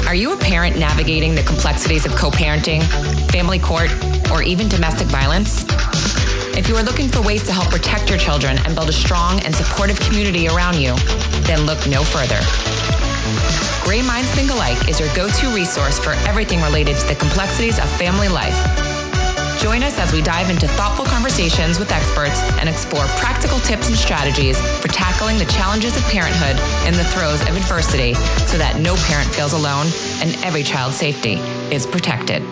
Are you a parent navigating the complexities of co-parenting, family court, or even domestic violence? If you are looking for ways to help protect your children and build a strong and supportive community around you, then look no further. Gray Minds Think Alike is your go-to resource for everything related to the complexities of family life. Join us as we dive into thoughtful conversations with experts and explore practical tips and strategies for tackling the challenges of parenthood in the throes of adversity so that no parent feels alone and every child's safety is protected.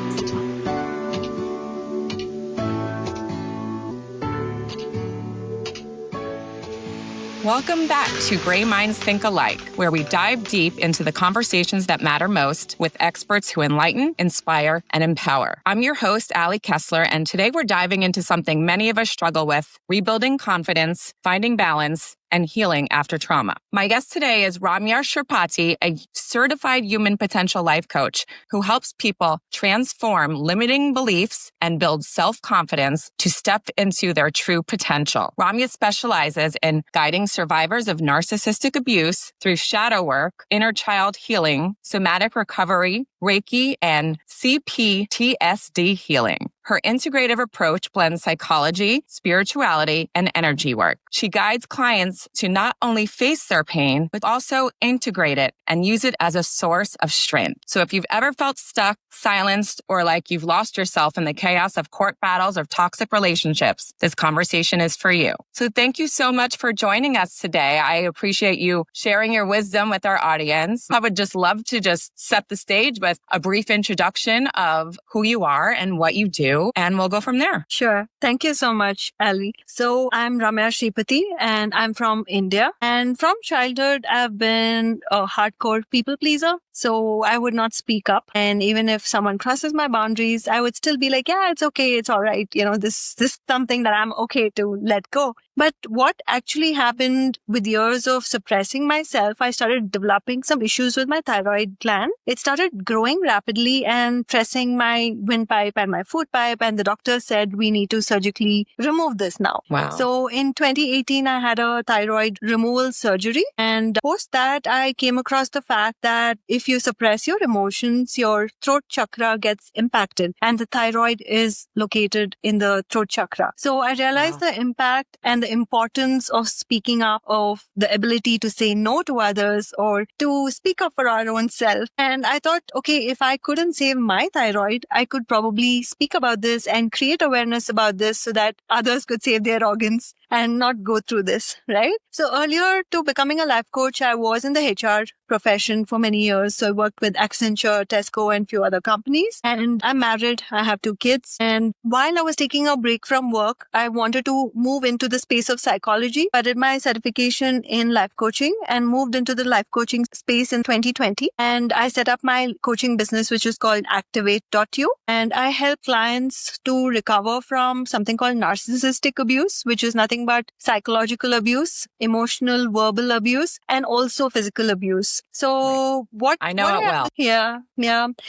Welcome back to Gray Minds Think Alike, where we dive deep into the conversations that matter most with experts who enlighten, inspire, and empower. I'm your host, Ali Kessler, and today we're diving into something many of us struggle with: rebuilding confidence, finding balance, and healing after trauma. My guest today is Ramya Shripati, a certified human potential life coach who helps people transform limiting beliefs and build self-confidence to step into their true potential. Ramya specializes in guiding survivors of narcissistic abuse through shadow work, inner child healing, somatic recovery, Reiki, and CPTSD healing. Her integrative approach blends psychology, spirituality, and energy work. She guides clients to not only face their pain, but also integrate it and use it as a source of strength. So if you've ever felt stuck, silenced, or like you've lost yourself in the chaos of court battles or toxic relationships, this conversation is for you. So thank you so much for joining us today. I appreciate you sharing your wisdom with our audience. I would just love to just set the stage with a brief introduction of who you are and what you do, and we'll go from there. Sure. Thank you so much, Ali. So I'm Ramya Shripati and I'm from India. And from childhood, I've been a hardcore people pleaser. So I would not speak up. And even if someone crosses my boundaries, I would still be like, yeah, it's okay. It's all right. This is something that I'm okay to let go. But what actually happened with years of suppressing myself, I started developing some issues with my thyroid gland. It started growing rapidly and pressing my windpipe and my food pipe. And the doctor said, we need to surgically remove this now. Wow. So in 2018, I had a thyroid removal surgery. And post that, I came across the fact that if you suppress your emotions, your throat chakra gets impacted. And the thyroid is located in the throat chakra. So I realized the impact and the importance of speaking up, of the ability to say no to others or to speak up for our own self. And I thought, okay, if I couldn't save my thyroid, I could probably speak about this and create awareness about this so that others could save their organs and not go through this, right? So earlier to becoming a life coach, I was in the HR profession for many years. So I worked with Accenture, Tesco, and few other companies. And I'm married. I have 2 kids. And while I was taking a break from work, I wanted to move into the space of psychology. I did my certification in life coaching and moved into the life coaching space in 2020. And I set up my coaching business, which is called Activate.you. And I help clients to recover from something called narcissistic abuse, which is nothing but psychological abuse, emotional, verbal abuse, and also physical abuse. So I know it well. Yeah.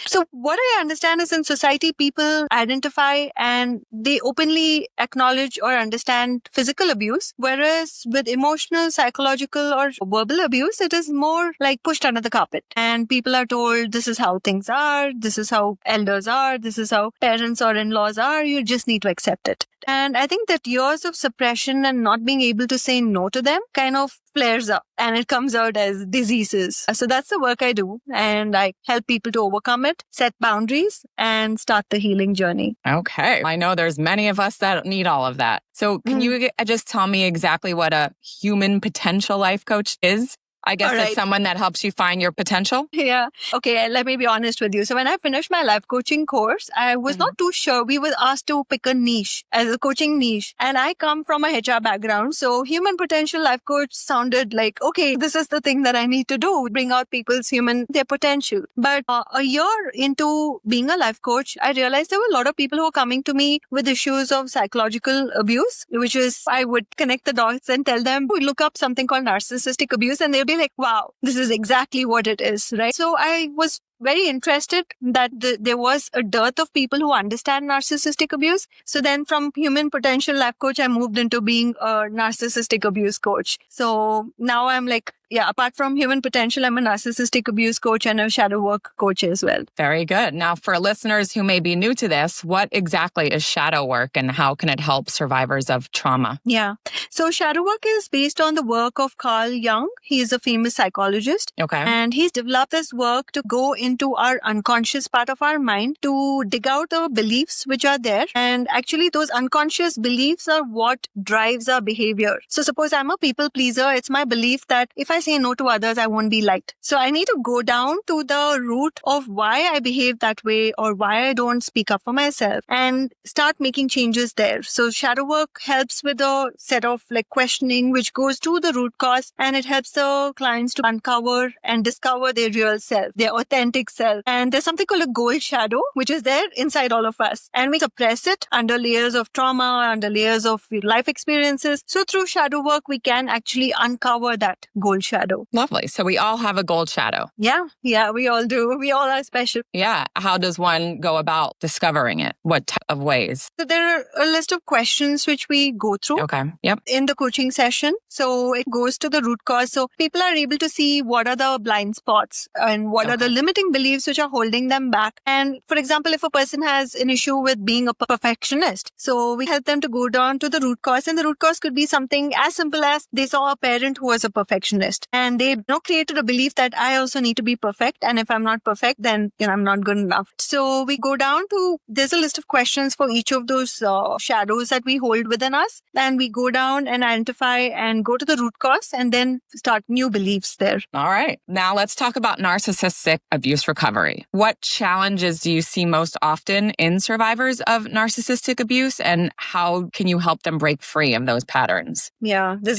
So what I understand is in society, people identify and they openly acknowledge or understand physical abuse, whereas with emotional, psychological, or verbal abuse, it is more like pushed under the carpet. And people are told this is how things are, this is how elders are, this is how parents or in-laws are, you just need to accept it. And I think that years of suppression and not being able to say no to them kind of flares up and it comes out as diseases. So that's the work I do. And I help people to overcome it, set boundaries, and start the healing journey. Okay. I know there's many of us that need all of that. So can you just tell me exactly what a human potential life coach is? I guess it's someone that helps you find your potential. Yeah. Okay. Let me be honest with you. So when I finished my life coaching course, I was not too sure. We were asked to pick a niche as a coaching niche. And I come from a HR background. So human potential life coach sounded like, okay, this is the thing that I need to do, bring out their potential. But a year into being a life coach, I realized there were a lot of people who were coming to me with issues of psychological abuse, which is I would connect the dots and tell them, look up something called narcissistic abuse. And they'll be like, wow, this is exactly what it is, right? So I was very interested that there was a dearth of people who understand narcissistic abuse. So then from human potential life coach, I moved into being a narcissistic abuse coach. So now I'm like, yeah, apart from human potential, I'm a narcissistic abuse coach and a shadow work coach as well. Very good. Now, for listeners who may be new to this, what exactly is shadow work and how can it help survivors of trauma? Yeah. So shadow work is based on the work of Carl Jung. He is a famous psychologist. Okay. And he's developed this work to go into our unconscious part of our mind to dig out the beliefs which are there. And actually, those unconscious beliefs are what drives our behavior. So suppose I'm a people pleaser. It's my belief that if I say no to others, I won't be liked. So I need to go down to the root of why I behave that way or why I don't speak up for myself and start making changes there. So shadow work helps with a set of like questioning, which goes to the root cause, and it helps the clients to uncover and discover their real self, their authentic self. And there's something called a gold shadow, which is there inside all of us. And we suppress it under layers of trauma, under layers of life experiences. So through shadow work, we can actually uncover that gold shadow. Lovely. So we all have a gold shadow. Yeah, we all do. We all are special. Yeah. How does one go about discovering it? What type of ways? So there are a list of questions which we go through. Okay. Yep. In the coaching session. So it goes to the root cause. So people are able to see what are the blind spots and what are the limiting beliefs which are holding them back. And for example, if a person has an issue with being a perfectionist, so we help them to go down to the root cause. And the root cause could be something as simple as they saw a parent who was a perfectionist and they created a belief that I also need to be perfect. And if I'm not perfect, then I'm not good enough. So we go down to, there's a list of questions for each of those shadows that we hold within us. And we go down and identify and go to the root cause and then start new beliefs there. All right. Now let's talk about narcissistic abuse recovery. What challenges do you see most often in survivors of narcissistic abuse and how can you help them break free of those patterns? Yeah, that's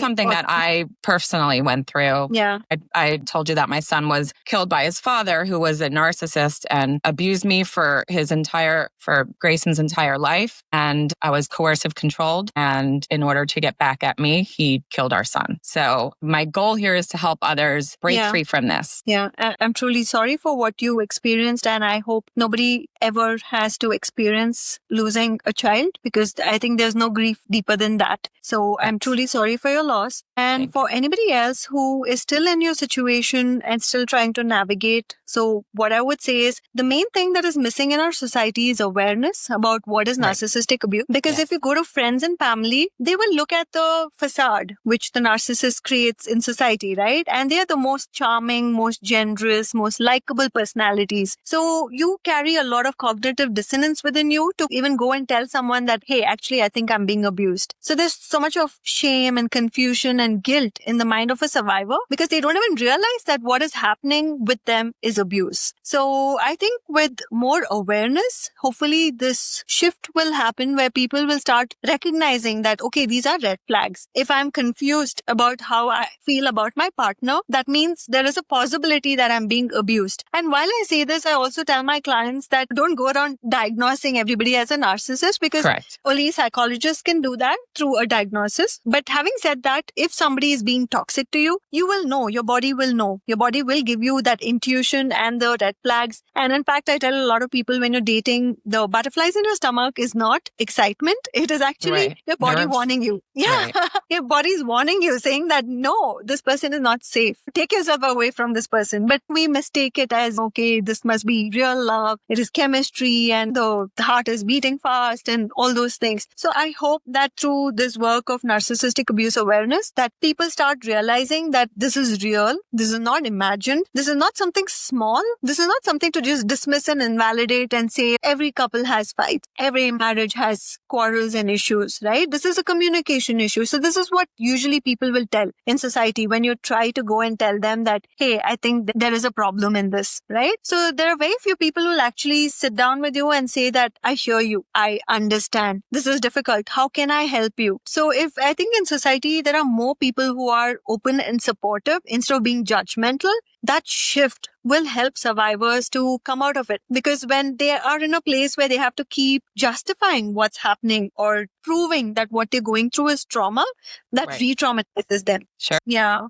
something that I personally went through. Yeah. I told you that my son was killed by his father, who was a narcissist and abused me for Grayson's entire life. And I was coercive controlled. And in order to get back at me, he killed our son. So my goal here is to help others break free from this. Yeah, I'm truly sorry for what you experienced. And I hope nobody ever has to experience losing a child because I think there's no grief deeper than that. So I'm truly sorry for your loss. And for anybody else who is still in your situation and still trying to navigate. So what I would say is the main thing that is missing in our society is awareness about what is narcissistic abuse. Because if you go to friends and family, they will look at the facade which the narcissist creates in society, right? And they are the most charming, most generous, most likable personalities. So you carry a lot of cognitive dissonance within you to even go and tell someone that, hey, actually, I think I'm being abused. So there's so much of shame and confusion and guilt in the mind of a survivor because they don't even realize that what is happening with them is abuse. So I think with more awareness, hopefully this shift will happen where people will start recognizing that, okay, these are red flags. If I'm confused about how I feel about my partner, that means there is a possibility that I'm being abused. And while I say this, I also tell my clients that don't go around diagnosing everybody as a narcissist because only psychologists can do that through a diagnosis. But having said that, if somebody is being toxic to you, you will know, your body will know. Your body will give you that intuition and the red flags. And in fact, I tell a lot of people when you're dating, the butterflies in your stomach is not excitement. It is actually your body warning you. Yeah. Your body is warning you, saying that, no, this person is not safe. Take yourself away from this person. But we mistake it as, okay, this must be real love. It is chemistry and the heart is beating fast and all those things. So I hope that through this work of narcissistic abuse awareness, that people start realizing that this is real. This is not imagined. This is not something small. This is not something to just dismiss and invalidate and say every couple has fights. Every marriage has quarrels and issues, right? This is a communication issue. So this is what usually people will tell in society when you try to go and tell them that, hey, I think there is a problem in this, right? So there are very few people who will actually sit down with you and say that, I hear you. I understand. This is difficult. How can I help you? So if I think in society, there are more people who are open and supportive instead of being judgmental, that shift will help survivors to come out of it. Because when they are in a place where they have to keep justifying what's happening or proving that what they're going through is trauma, that re-traumatizes them. Sure. Yeah.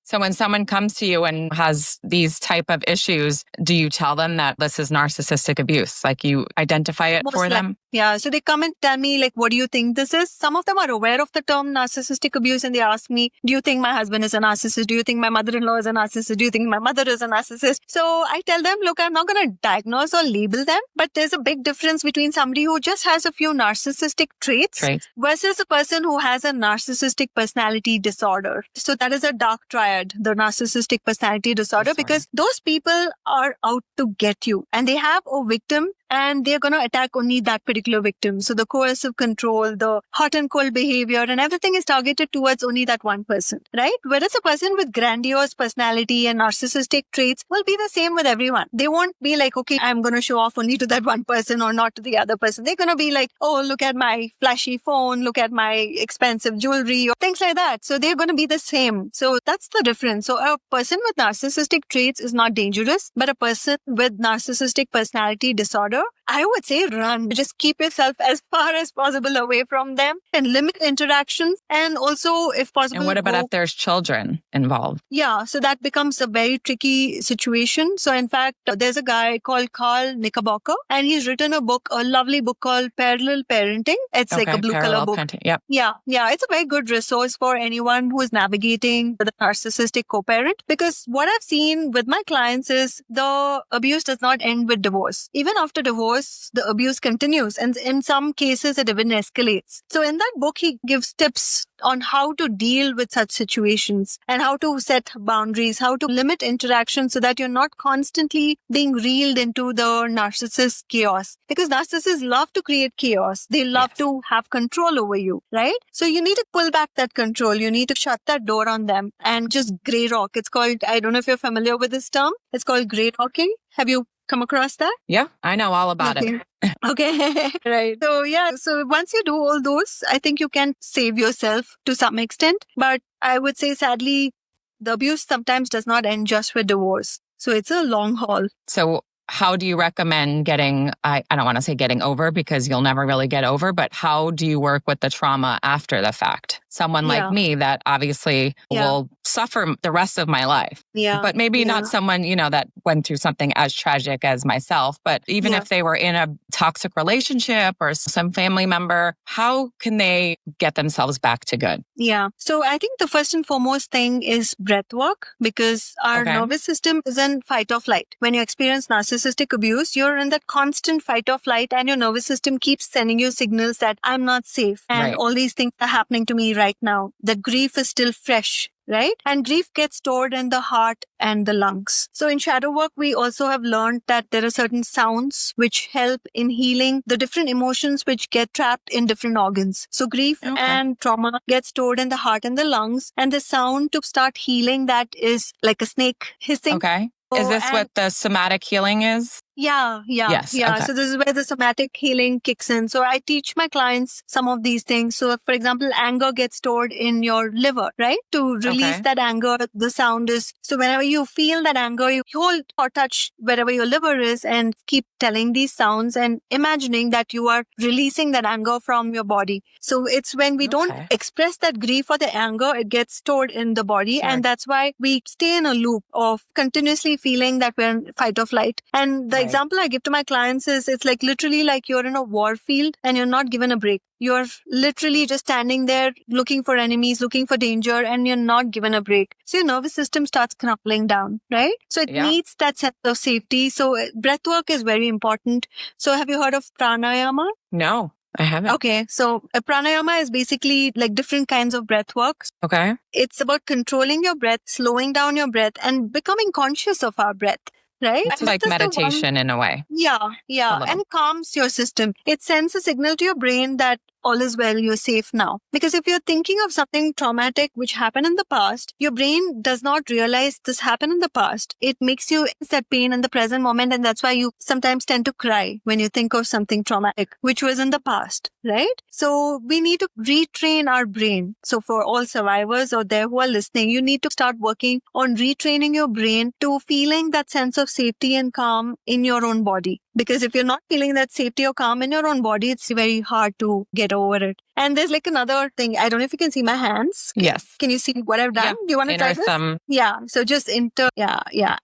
So when someone comes to you and has these type of issues, do you tell them that this is narcissistic abuse? Like you identify it for them? Yeah. So they come and tell me, like, what do you think this is? Some of them are aware of the term narcissistic abuse and they ask me, do you think my husband is a narcissist? Do you think my mother-in-law is a narcissist? Do you think my mother is a narcissist? So I tell them, look, I'm not going to diagnose or label them, but there's a big difference between somebody who just has a few narcissistic traits versus a person who has a narcissistic personality disorder. So that is a dark triad, the narcissistic personality disorder, because those people are out to get you and they have a victim and they're going to attack only that particular victim. So the coercive control, the hot and cold behavior and everything is targeted towards only that one person, right? Whereas a person with grandiose personality and narcissistic traits will be the same with everyone. They won't be like, okay, I'm going to show off only to that one person or not to the other person. They're going to be like, oh, look at my flashy phone, look at my expensive jewelry or things like that. So they're going to be the same. So that's the difference. So a person with narcissistic traits is not dangerous, but a person with narcissistic personality disorder, I would say run. Just keep yourself as far as possible away from them and limit interactions. And also, if possible, and what about if there's children involved? Yeah, so that becomes a very tricky situation. So in fact, there's a guy called Carl Knickerbocker and he's written a book, a lovely book called Parallel Parenting. It's like a blue color book. Yep. Yeah. It's a very good resource for anyone who is navigating the narcissistic co-parent, because what I've seen with my clients is the abuse does not end with divorce. Even after divorce, the abuse continues and in some cases it even escalates. So in that book, he gives tips on how to deal with such situations and how to set boundaries, how to limit interaction so that you're not constantly being reeled into the narcissist chaos. Because narcissists love to create chaos. They love to have control over you, right? So you need to pull back that control. You need to shut that door on them and just grey rock. It's called, I don't know if you're familiar with this term. It's called grey rocking. Have you come across that? Yeah, I know all about it. Okay. Right. So once you do all those, I think you can save yourself to some extent. But I would say, sadly, the abuse sometimes does not end just with divorce. So it's a long haul. So how do you recommend getting, I don't want to say getting over because you'll never really get over, but how do you work with the trauma after the fact? Someone like me that obviously will suffer the rest of my life. But maybe not someone, that went through something as tragic as myself, but even if they were in a toxic relationship or some family member, how can they get themselves back to good? Yeah. So I think the first and foremost thing is breath work, because our nervous system is in fight or flight. When you experience narcissistic abuse, you're in that constant fight or flight and your nervous system keeps sending you signals that I'm not safe and all these things are happening to me right now. The grief is still fresh. Right? And grief gets stored in the heart and the lungs. So in shadow work, we also have learned that there are certain sounds which help in healing the different emotions which get trapped in different organs. So grief and trauma get stored in the heart and the lungs. And the sound to start healing that is like a snake hissing. Okay. Is this what the somatic healing is? Yes. So this is where the somatic healing kicks in. So I teach my clients some of these things. So for example, anger gets stored in your liver, right? To release that anger, the sound is, so whenever you feel that anger, you hold or touch wherever your liver is and keep telling these sounds and imagining that you are releasing that anger from your body. So it's when we don't express that grief or the anger, it gets stored in the body. And that's why we stay in a loop of continuously feeling that we're in fight or flight. And the example I give to my clients is it's like literally like you're in a war field and you're not given a break. You're literally just standing there looking for enemies, looking for danger, and you're not given a break. So your nervous system starts crumbling down, right? So it needs that sense of safety. So breath work is very important. So have you heard of pranayama? No, I haven't. Okay. So pranayama is basically like different kinds of breath work. Okay. It's about controlling your breath, slowing down your breath, and becoming conscious of our breath. Right? It's like meditation in a way. Yeah. And calms your system. It sends a signal to your brain that all is well, you're safe now. Because if you're thinking of something traumatic which happened in the past, your brain does not realize this happened in the past. It makes you sense that pain in the present moment, and that's why you sometimes tend to cry when you think of something traumatic, which was in the past, right? So we need to retrain our brain. So for all survivors out there who are listening, you need to start working on retraining your brain to feeling that sense of safety and calm in your own body. Because if you're not feeling that safety or calm in your own body, it's very hard to get over it. And there's like another thing. I don't know if you can see my hands. Yes. Can you see what I've done? Yeah. Do you want to try Inner this? thumb, Yeah. So just and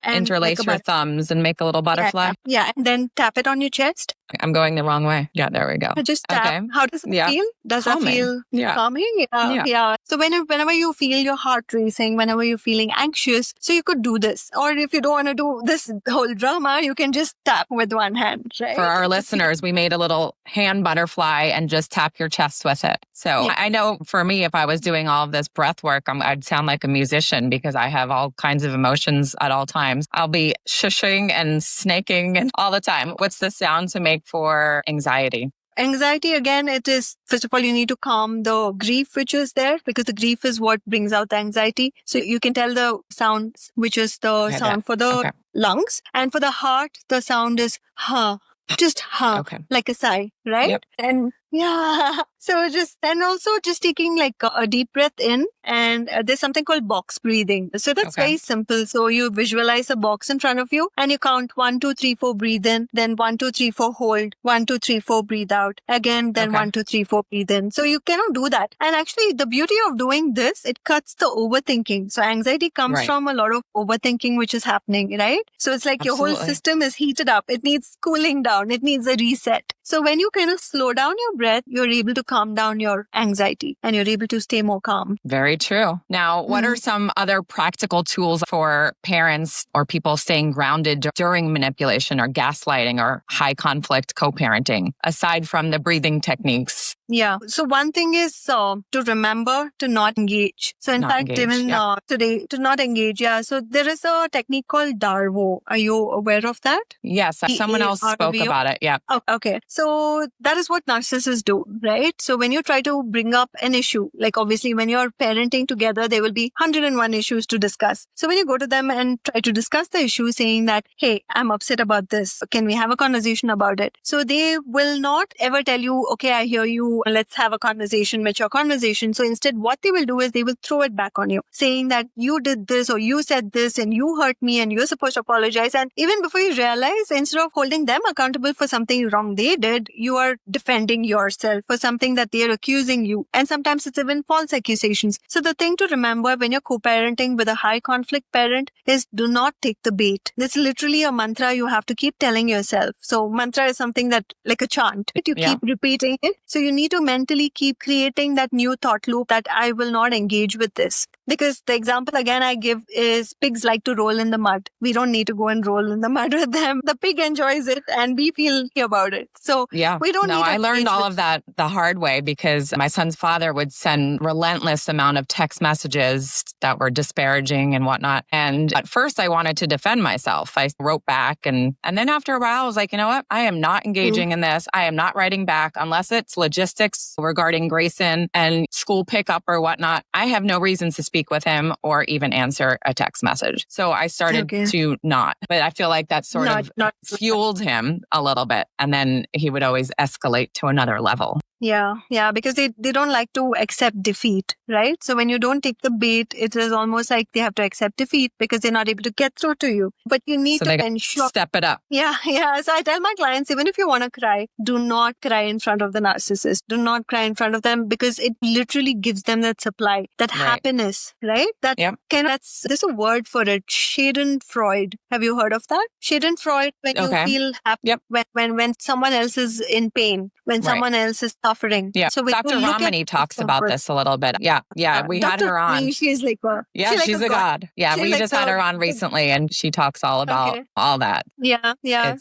interlace like your thumbs and make a little butterfly. Yeah. And then tap it on your chest. I'm going the wrong way. Yeah, there we go. Just tap. Okay. How does it Yeah. feel? Does Calming. that feel Yeah. calming? Yeah. Yeah. So whenever you feel your heart racing, whenever you're feeling anxious, so you could do this. Or if you don't want to do this whole drama, you can just tap with one hand, right? For our listeners, we made a little hand butterfly and just tap your chest with it. So Yeah. I know for me, if I was doing all of this breath work, I'd sound like a musician because I have all kinds of emotions at all times. I'll be shushing and snaking and all the time. What's the sound to make for anxiety? Anxiety, again, it is, first of all, you need to calm the grief which is there, because the grief is what brings out the anxiety. So you can tell the sounds, which is the sound for the lungs. And for the heart, the sound is ha. Just ha, like a sigh, right? Yep. And yeah, so and also just taking like a deep breath in, and there's something called box breathing. So that's very simple. So you visualize a box in front of you and you count 1, 2, 3, 4, breathe in, then 1, 2, 3, 4, hold, 1, 2, 3, 4, breathe out, again, then 1, 2, 3, 4, breathe in. So you cannot do that. And actually the beauty of doing this, it cuts the overthinking. So anxiety comes from a lot of overthinking which is happening, right? So it's like your whole system is heated up. It needs cooling down. It needs a reset. So when you kind of slow down your breath, you're able to calm down your anxiety and you're able to stay more calm. Very true. Now, what are some other practical tools for parents or people staying grounded during manipulation or gaslighting or high conflict co-parenting, aside from the breathing techniques? Yeah. So one thing is to remember to not engage. So in fact, even today, to not engage. Yeah. So there is a technique called DARVO. Are you aware of that? Yes. Someone else spoke about it. Yeah. Oh, okay. So that is what narcissists do, right? So when you try to bring up an issue, like obviously when you're parenting together, there will be 101 issues to discuss. So when you go to them and try to discuss the issue saying that, hey, I'm upset about this. Can we have a conversation about it? So they will not ever tell you, okay, I hear you. Let's have a conversation, mature conversation. So instead, what they will do is they will throw it back on you, saying that you did this or you said this and you hurt me and you're supposed to apologize. And even before you realize, instead of holding them accountable for something wrong they did, you are defending yourself for something that they're accusing you. And sometimes it's even false accusations. So the thing to remember when you're co-parenting with a high conflict parent is do not take the bait. This is literally a mantra you have to keep telling yourself. So mantra is something that like a chant, you keep repeating it. So you need to mentally keep creating that new thought loop that I will not engage with this. Because the example again I give is pigs like to roll in the mud. We don't need to go and roll in the mud with them. The pig enjoys it and we feel about it. So we don't need I learned all of that the hard way because my son's father would send relentless amount of text messages that were disparaging and whatnot. And at first I wanted to defend myself. I wrote back and then after a while I was like, you know what? I am not engaging in this. I am not writing back unless it's logistics regarding Grayson and school pickup or whatnot. I have no reason to speak with him or even answer a text message. So I started to not, but I feel like that sort of fueled him a little bit. And then he would always escalate to another level. Yeah, because they don't like to accept defeat, right? So when you don't take the bait, it is almost like they have to accept defeat because they're not able to get through to you. But you need to ensure. Step it up. Yeah. So I tell my clients, even if you want to cry, do not cry in front of the narcissist. Do not cry in front of them because it literally gives them that supply, that happiness, right? There's a word for it. Schadenfreude. Have you heard of that? Schadenfreude, when you feel happy, when someone else is in pain, when someone else is suffering. Yeah. So Dr. Ramani talks about this a little bit. Yeah. We had her on. She's like she's a god. Yeah. We just had her on recently and she talks all about all that. Yeah.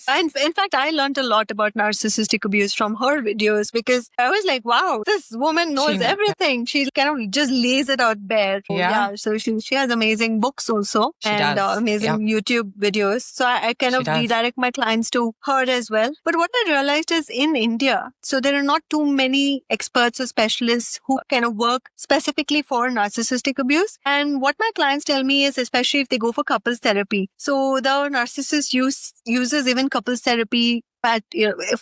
And in fact, I learned a lot about narcissistic abuse from her videos because I was like, wow, this woman knows everything. She kind of just lays it out bare. Yeah. So she has amazing books also amazing YouTube videos. So I kind of redirect my clients to her as well. But what I realized is in India, so there are not too many experts or specialists who kind of work specifically for narcissistic abuse. And what my clients tell me is, especially if they go for couples therapy, so the narcissist uses even couples therapy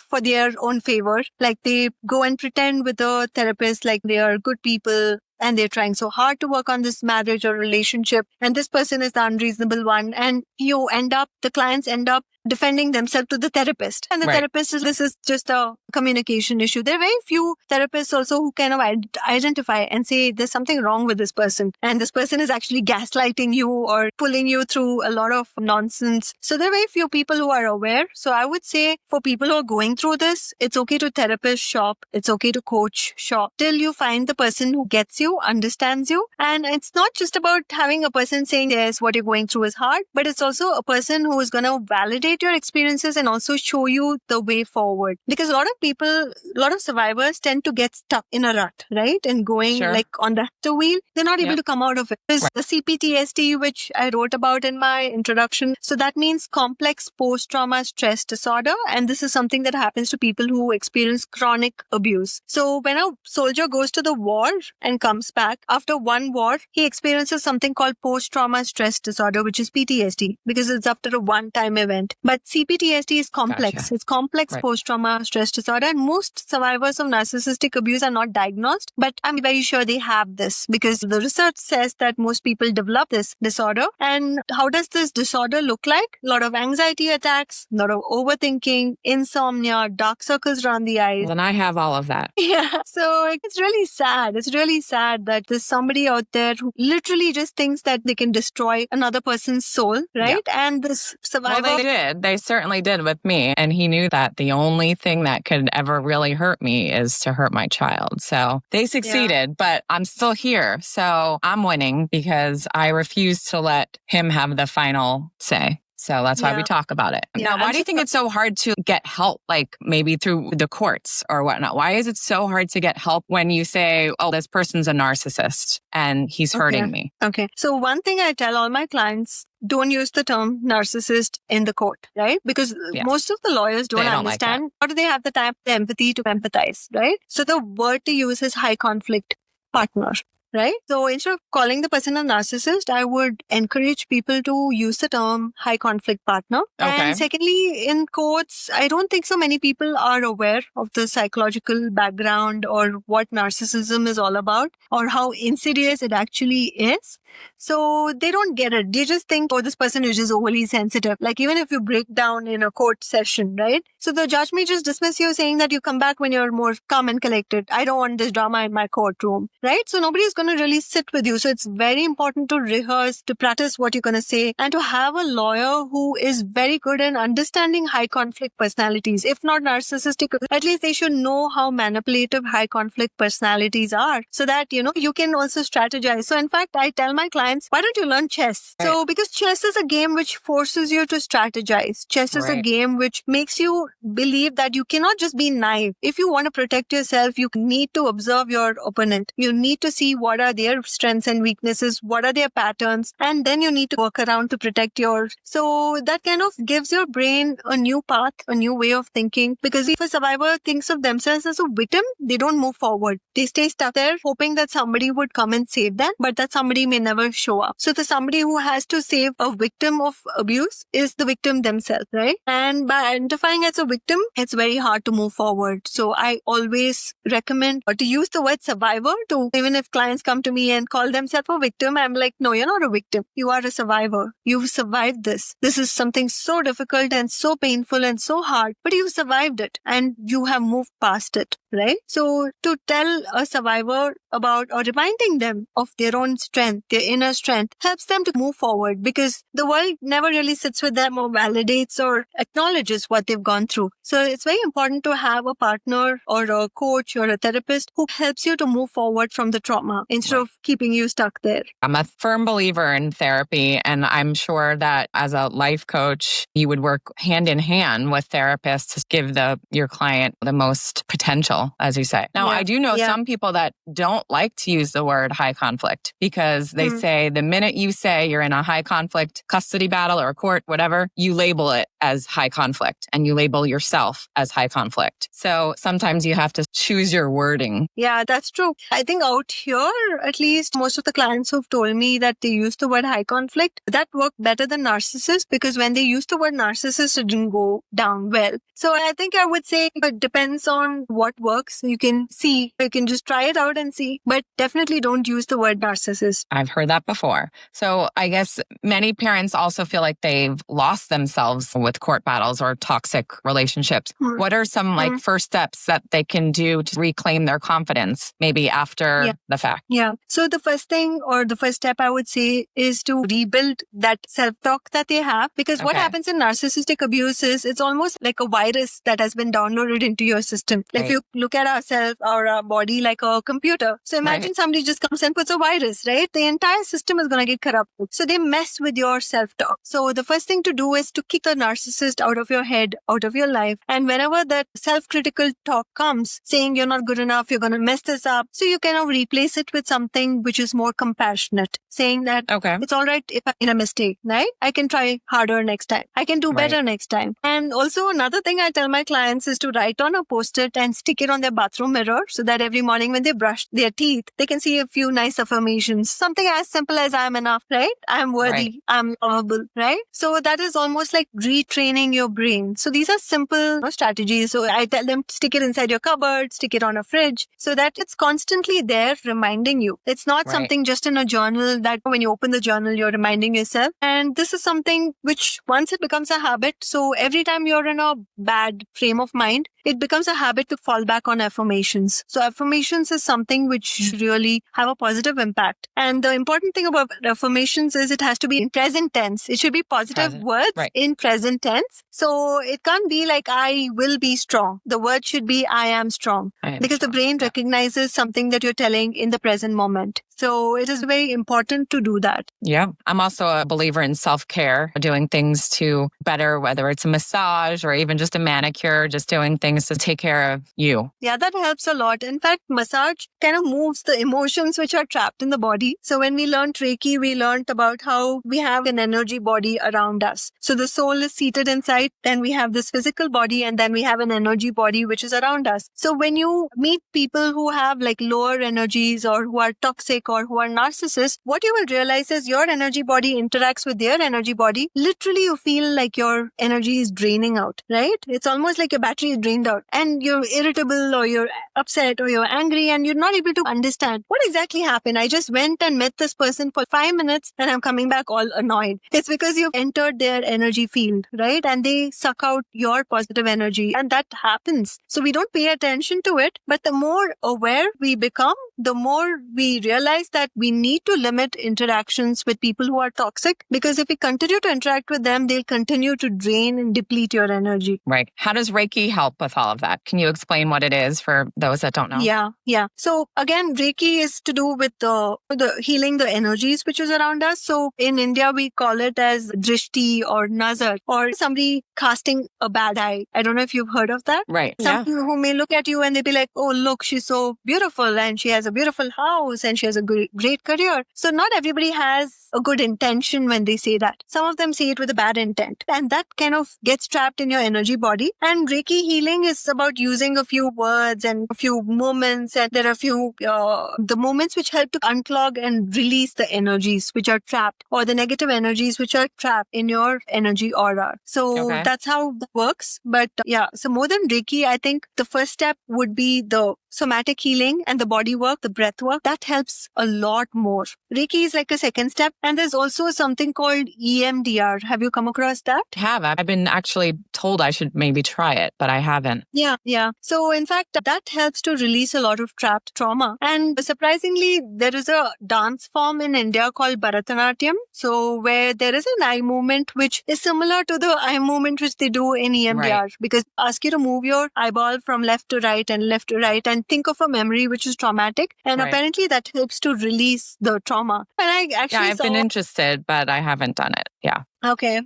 for their own favor. Like they go and pretend with the therapist like they are good people and they're trying so hard to work on this marriage or relationship, and this person is the unreasonable one. And the clients end up defending themselves to the therapist. And the therapist is, this is just a communication issue. There are very few therapists also who kind of identify and say there's something wrong with this person. And this person is actually gaslighting you or pulling you through a lot of nonsense. So there are very few people who are aware. So I would say for people who are going through this, it's okay to therapist shop. It's okay to coach shop till you find the person who gets you, understands you. And it's not just about having a person saying, yes, what you're going through is hard, but it's also a person who is going to validate your experiences and also show you the way forward. Because a lot of survivors tend to get stuck in a rut, right? And going like on the hamster wheel, they're not able to come out of it. There's the CPTSD, which I wrote about in my introduction. So that means complex post-trauma stress disorder. And this is something that happens to people who experience chronic abuse. So when a soldier goes to the war and comes back, after one war, he experiences something called post-trauma stress disorder, which is PTSD, because it's after a one-time event. But CPTSD is complex. Gotcha. It's complex post-trauma stress disorder. And most survivors of narcissistic abuse are not diagnosed, but I'm very sure they have this because the research says that most people develop this disorder. And how does this disorder look like? A lot of anxiety attacks, a lot of overthinking, insomnia, dark circles around the eyes. Well, and I have all of that. Yeah. So it's really sad. It's really sad that there's somebody out there who literally just thinks that they can destroy another person's soul, right? Yeah. And this survivor... Well, they did. They certainly did with me. And he knew that the only thing that could ever really hurt me is to hurt my child. So they succeeded, but I'm still here. So I'm winning because I refuse to let him have the final say. So that's why we talk about it. Now, why do you think it's so hard to get help, like maybe through the courts or whatnot? Why is it so hard to get help when you say, oh, this person's a narcissist and he's hurting me? Okay. So one thing I tell all my clients, don't use the term narcissist in the court, right? Because most of the lawyers don't understand, like or do they have the time, the empathy to empathize, right? So the word to use is high conflict partner. Right? So instead of calling the person a narcissist, I would encourage people to use the term high conflict partner. Okay. And secondly, in courts, I don't think so many people are aware of the psychological background or what narcissism is all about or how insidious it actually is. So they don't get it. They just think, oh, this person is just overly sensitive. Like even if you break down in a court session, right? So the judge may just dismiss you saying that you come back when you're more calm and collected. I don't want this drama in my courtroom, right? So nobody's going to really sit with you. So it's very important to rehearse, to practice what you're going to say and to have a lawyer who is very good in understanding high conflict personalities. If not narcissistic, at least they should know how manipulative high conflict personalities are so that, you can also strategize. So in fact, I tell my clients, why don't you learn chess? Right. So because chess is a game which forces you to strategize. Chess is a game which makes you believe that you cannot just be naive. If you want to protect yourself, you need to observe your opponent. You need to see what are their strengths and weaknesses, what are their patterns, and then you need to work around to protect yours. So that kind of gives your brain a new path, a new way of thinking. Because if a survivor thinks of themselves as a victim, they don't move forward. They stay stuck there hoping that somebody would come and save them, but that somebody may never show up. So the somebody who has to save a victim of abuse is the victim themselves, right? And by identifying as a victim, it's very hard to move forward. So I always recommend to use the word survivor to, even if clients come to me and call themselves a victim, I'm like, no, you're not a victim. You are a survivor. You've survived this. This is something so difficult and so painful and so hard, but you've survived it and you have moved past it, right? So to tell a survivor about or reminding them of their own strength, their inner strength, helps them to move forward because the world never really sits with them or validates or acknowledges what they've gone through. So it's very important to have a partner or a coach or a therapist who helps you to move forward from the trauma instead of keeping you stuck there. I'm a firm believer in therapy, and I'm sure that as a life coach, you would work hand in hand with therapists to give your client the most potential, as you say. Now, I do know some people that don't like to use the word high conflict because they say the minute you say you're in a high conflict custody battle or court, whatever, you label it as high conflict and you label yourself as high conflict. So sometimes you have to choose your wording. Yeah, that's true. I think out here, at least most of the clients who've told me that they use the word high conflict, that worked better than narcissist because when they used the word narcissist, it didn't go down well. So I think I would say it depends on what works. You can just try it out and see, but definitely don't use the word narcissist. I've heard that before. So I guess many parents also feel like they've lost themselves with court battles or toxic relationships. What are some first steps that they can do to reclaim their confidence, maybe after the fact? Yeah. So the first thing or the first step I would say is to rebuild that self-talk that they have. Because what happens in narcissistic abuse is it's almost like a virus that has been downloaded into your system. If you look at ourselves or our body like a computer. So imagine somebody just comes and puts a virus, right? The entire system is going to get corrupted. So they mess with your self-talk. So the first thing to do is to kick the narcissist out of your head, out of your life. And whenever that self-critical talk comes, saying you're not good enough, you're going to mess this up. So you kind of replace it with something which is more compassionate, saying that it's all right if I made a mistake, right? I can try harder next time. I can do better next time. And also another thing I tell my clients is to write on a post-it and stick it on their bathroom mirror so that every morning when they brush their teeth, they can see a few nice affirmations. Something as simple as I'm enough, right? I'm worthy. I'm lovable, right? So that is almost like retraining your brain. So these are simple strategies. So I tell them stick it inside your cupboard, stick it on a fridge so that it's constantly there reminding you. It's not something just in a journal that when you open the journal, you're reminding yourself. And this is something which once it becomes a habit, so every time you're in a bad frame of mind, it becomes a habit to fall back on affirmations. So affirmations is something which really have a positive impact. And the important thing about affirmations is it has to be in present tense. It should be positive words in present tense. So it can't be like I will be strong. The word should be I am strong. Because the brain recognizes something that you're telling in the present moment. So it is very important to do that. Yeah. I'm also a believer in self-care, doing things to better, whether it's a massage or even just a manicure, just doing things to take care of you. Yeah, that helps a lot. In fact, massage kind of moves the emotions which are trapped in the body. So when we learned Reiki, we learned about how we have an energy body around us. So the soul is seated inside, then we have this physical body, and then we have an energy body which is around us. So when you meet people who have like lower energies or who are toxic or who are narcissists, what you will realize is your energy body interacts with their energy body. Literally, you feel like your energy is draining out, right? It's almost like your battery is drained out and you're irritable or you're upset or you're angry and you're not able to understand what exactly happened. I just went and met this person for 5 minutes and I'm coming back all annoyed. It's because you've entered their energy field, right? And they suck out your positive energy and that happens. So we don't pay attention to it, but the more aware we become, the more we realize that we need to limit interactions with people who are toxic, because if we continue to interact with them, they'll continue to drain and deplete your energy. Right. How does Reiki help with all of that? Can you explain what it is for those that don't know? Yeah. So again, Reiki is to do with the healing the energies which is around us. So in India, we call it as drishti or nazar, or somebody casting a bad eye. I don't know if you've heard of that. Right. Some people who may look at you and they be like, oh, look, she's so beautiful and she has a beautiful house and she has a great career. So not everybody has a good intention when they say that. Some of them say it with a bad intent, and that kind of gets trapped in your energy body. And Reiki healing is about using a few words and a few moments, and there are a few the moments which help to unclog and release the energies which are trapped, or the negative energies which are trapped in your energy aura. So that's how that works. But so more than Reiki, I think the first step would be the somatic healing and the body work, the breath work. That helps a lot more. Reiki is like a second step. And there's also something called EMDR. Have you come across that? I have. I've been actually told I should maybe try it, but I haven't. Yeah. So in fact, that helps to release a lot of trapped trauma. And surprisingly, there is a dance form in India called Bharatanatyam. So where there is an eye movement which is similar to the eye movement which they do in EMDR. Because they ask you to move your eyeball from left to right and left to right and think of a memory which is traumatic. And apparently that helps to release the trauma. And I actually I've been interested, but I haven't done it. Yeah. Okay.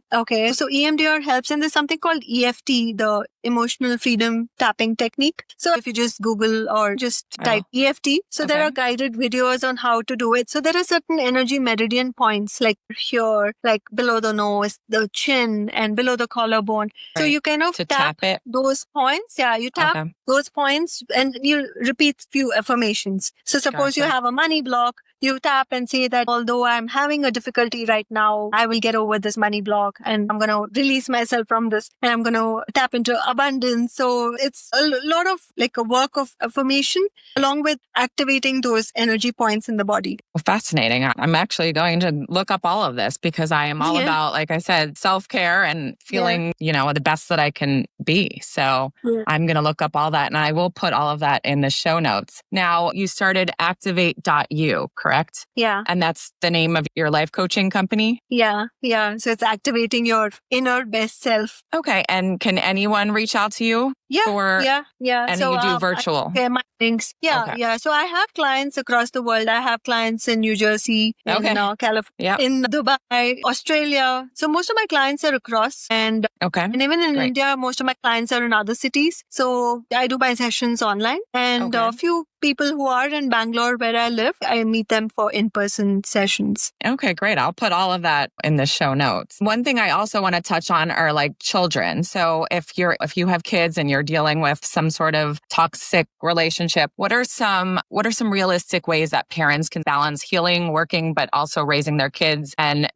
So EMDR helps, and there's something called EFT, the emotional freedom tapping technique. So if you just Google or just type EFT, so there are guided videos on how to do it. So there are certain energy meridian points like here, like below the nose, the chin, and below the collarbone. So you kind of tap it. Those points. Yeah, you tap those points and you repeat few affirmations. So suppose you have a money block, you tap and say that although I'm having a difficulty right now, I will get over this money block and I'm going to release myself from this and I'm going to tap into abundance. So it's a lot of like a work of affirmation along with activating those energy points in the body. Well, fascinating. I'm actually going to look up all of this because I am all about, like I said, self-care and feeling, the best that I can be. So I'm going to look up all that and I will put all of that in the show notes. Now, you started Activate.you, correct? Yeah. And that's the name of your life coaching company? Yeah. So it's activating your inner best self. Okay. And can anyone reach out to you? Yeah. And so, you do virtual? My links. Yeah. So I have clients across the world. I have clients in New Jersey, in California, in Dubai, Australia. So most of my clients are across and even in India, most of my clients are in other cities. So I do my sessions online and a few people who are in Bangalore where I live, I meet them for in-person sessions. Okay, great. I'll put all of that in the show notes. One thing I also want to touch on are like children. So if you have kids and you're dealing with some sort of toxic relationship, what are some realistic ways that parents can balance healing, working, but also raising their kids and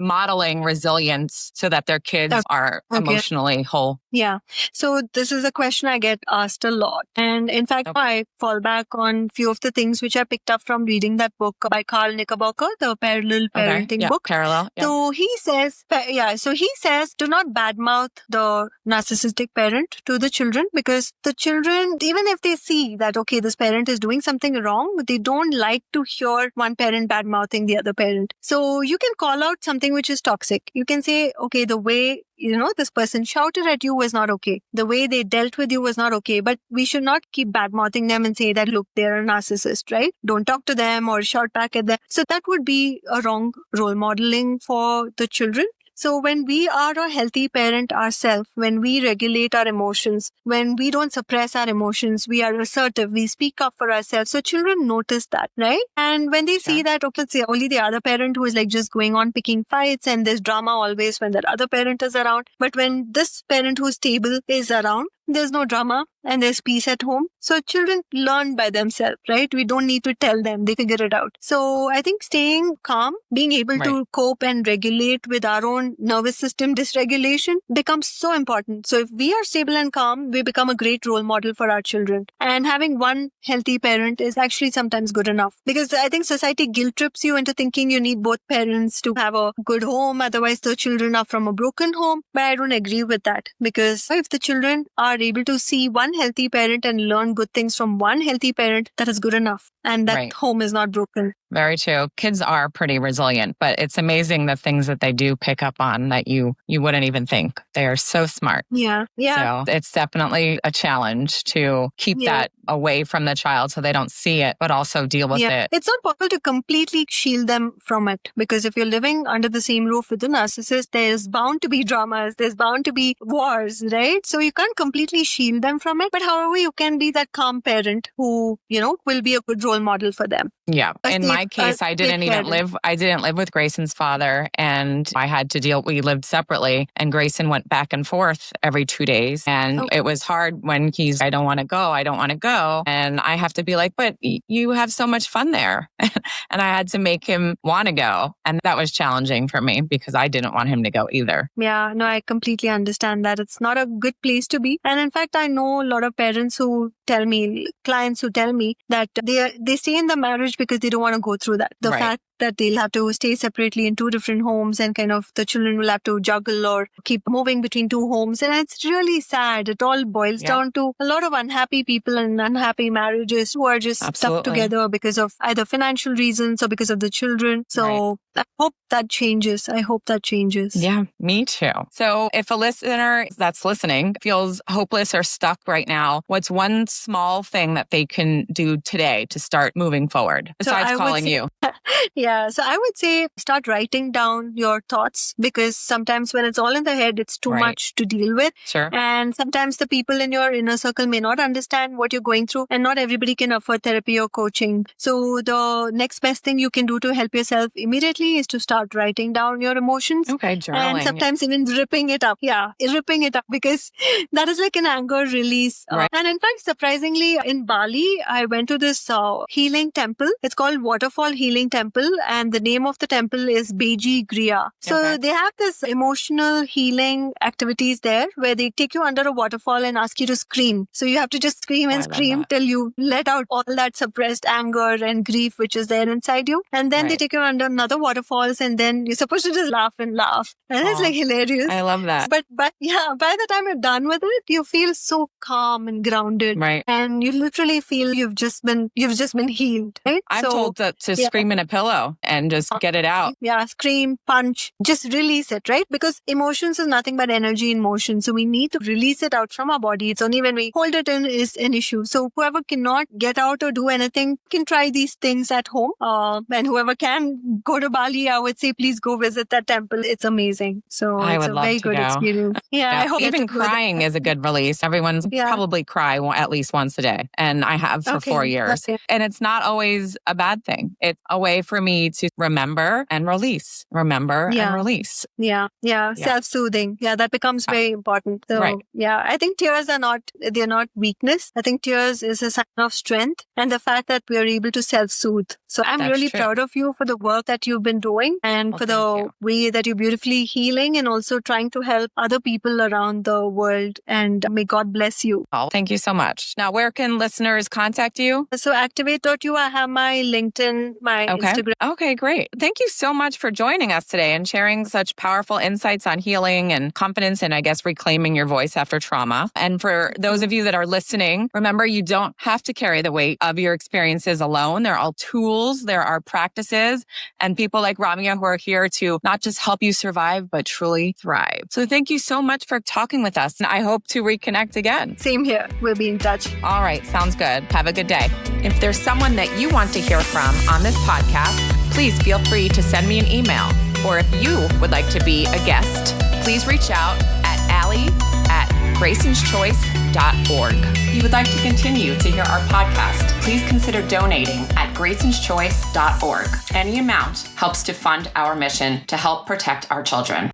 modeling resilience so that their kids are emotionally whole? Yeah. So this is a question I get asked a lot. And in fact, I fall back on few of the things which I picked up from reading that book by Carl Knickerbocker, the Parallel Parenting book. Parallel. Yeah. So he says, do not badmouth the narcissistic parent to the children because the children, even if they see that, okay, this parent is doing something wrong, they don't like to hear one parent badmouthing the other parent. So you can call out something which is toxic. You can say, okay, the way this person shouted at you was not okay. The way they dealt with you was not okay. But we should not keep bad-mouthing them and say that, look, they're a narcissist, right? Don't talk to them or shout back at them. So that would be a wrong role modeling for the children. So when we are a healthy parent ourselves, when we regulate our emotions, when we don't suppress our emotions, we are assertive, we speak up for ourselves. So children notice that, right? And when they see that, okay, it's only the other parent who is like just going on picking fights and there's drama always when that other parent is around. But when this parent who's stable is around, there's no drama and there's peace at home. So children learn by themselves, right? We don't need to tell them, they figure it out. So I think staying calm, being able to cope and regulate with our own nervous system dysregulation becomes so important. So if we are stable and calm, we become a great role model for our children. And having one healthy parent is actually sometimes good enough because I think society guilt trips you into thinking you need both parents to have a good home. Otherwise, the children are from a broken home. But I don't agree with that because if the children are able to see one healthy parent and learn good things from one healthy parent, that is good enough. And that home is not broken. Very true. Kids are pretty resilient, but it's amazing the things that they do pick up on that you wouldn't even think. They are so smart. Yeah. So it's definitely a challenge to keep that away from the child so they don't see it, but also deal with it. It's not possible to completely shield them from it because if you're living under the same roof with a narcissist, there's bound to be dramas, there's bound to be wars, right? So you can't completely shield them from it. But however, you can be that calm parent who, will be a good role model for them. Yeah. In my case, I didn't live with Grayson's father and we lived separately and Grayson went back and forth every 2 days. And it was hard when I don't want to go. And I have to be like, but you have so much fun there. And I had to make him want to go. And that was challenging for me because I didn't want him to go either. Yeah, no, I completely understand that. It's not a good place to be. And in fact, I know a lot of parents clients who tell me that they stay in the marriage because they don't want to go through that. The fact that they'll have to stay separately in two different homes and kind of the children will have to juggle or keep moving between two homes. And it's really sad. It all boils down to a lot of unhappy people and unhappy marriages who are just stuck together because of either financial reasons or because of the children. So I hope that changes. Yeah, me too. So if a listener that's listening feels hopeless or stuck right now, what's one small thing that they can do today to start moving forward besides calling you? Yeah. So I would say start writing down your thoughts, because sometimes when it's all in the head, it's too Right. much to deal with. Sure. And sometimes the people in your inner circle may not understand what you're going through, and not everybody can afford therapy or coaching. So the next best thing you can do to help yourself immediately is to start writing down your emotions. Okay, journaling. And sometimes even ripping it up. Yeah, ripping it up, because that is like an anger release. Right. And in fact, surprisingly, in Bali, I went to this healing temple. It's called Waterfall Healing Temple, and the name of the temple is Beji Griya. So Okay. they have this emotional healing activities there where they take you under a waterfall and ask you to scream. So you have to just scream Oh, and I love scream that. till you let out all that suppressed anger and grief which is there inside you. And then they Right. take you under another waterfalls, and then you're supposed to just laugh and laugh. And it's Aw. like hilarious. I love that. But yeah, by the time you're done with it, you feel so calm and grounded. Right. And you literally feel you've just been healed. Right? I'm So, told to yeah. scream in a pillow and just get it out. Yeah, scream, punch, just release it, right? Because emotions is nothing but energy in motion. So we need to release it out from our body. It's only when we hold it in is an issue. So whoever cannot get out or do anything can try these things at home. And whoever can go to Bali, I would say, please go visit that temple. It's amazing. So I it's would a love very to good go. experience. Yeah, I hope Even you get to go there. crying is a good release. Everyone's Yeah. probably cry at least once a day. And I have for 4 years. Okay. And it's not always a bad thing. It's a way for me to remember and release. Remember and Yeah. release. Yeah. Self-soothing. Yeah, that becomes very important. So, Right. yeah, I think tears they're not weakness. I think tears is a sign of strength, and the fact that we are able to self-soothe. So I'm That's really true. proud of you for the work that you've been doing, and Well, for thank the you. way that you're beautifully healing and also trying to help other people around the world. And may God bless you. Oh, thank you so much. Now, where can listeners contact you? So activate.you, I have my LinkedIn, my Okay. Instagram. Okay, great. Thank you so much for joining us today and sharing such powerful insights on healing and confidence and I guess reclaiming your voice after trauma. And for those of you that are listening, remember you don't have to carry the weight of your experiences alone. There are all tools, there are practices, and people like Ramya who are here to not just help you survive, but truly thrive. So thank you so much for talking with us. And I hope to reconnect again. Same here. We'll be in touch. All right. Sounds good. Have a good day. If there's someone that you want to hear from on this podcast, please feel free to send me an email. Or if you would like to be a guest, please reach out at Allie@graysonschoice.org. If you would like to continue to hear our podcast, please consider donating at graysonschoice.org. Any amount helps to fund our mission to help protect our children.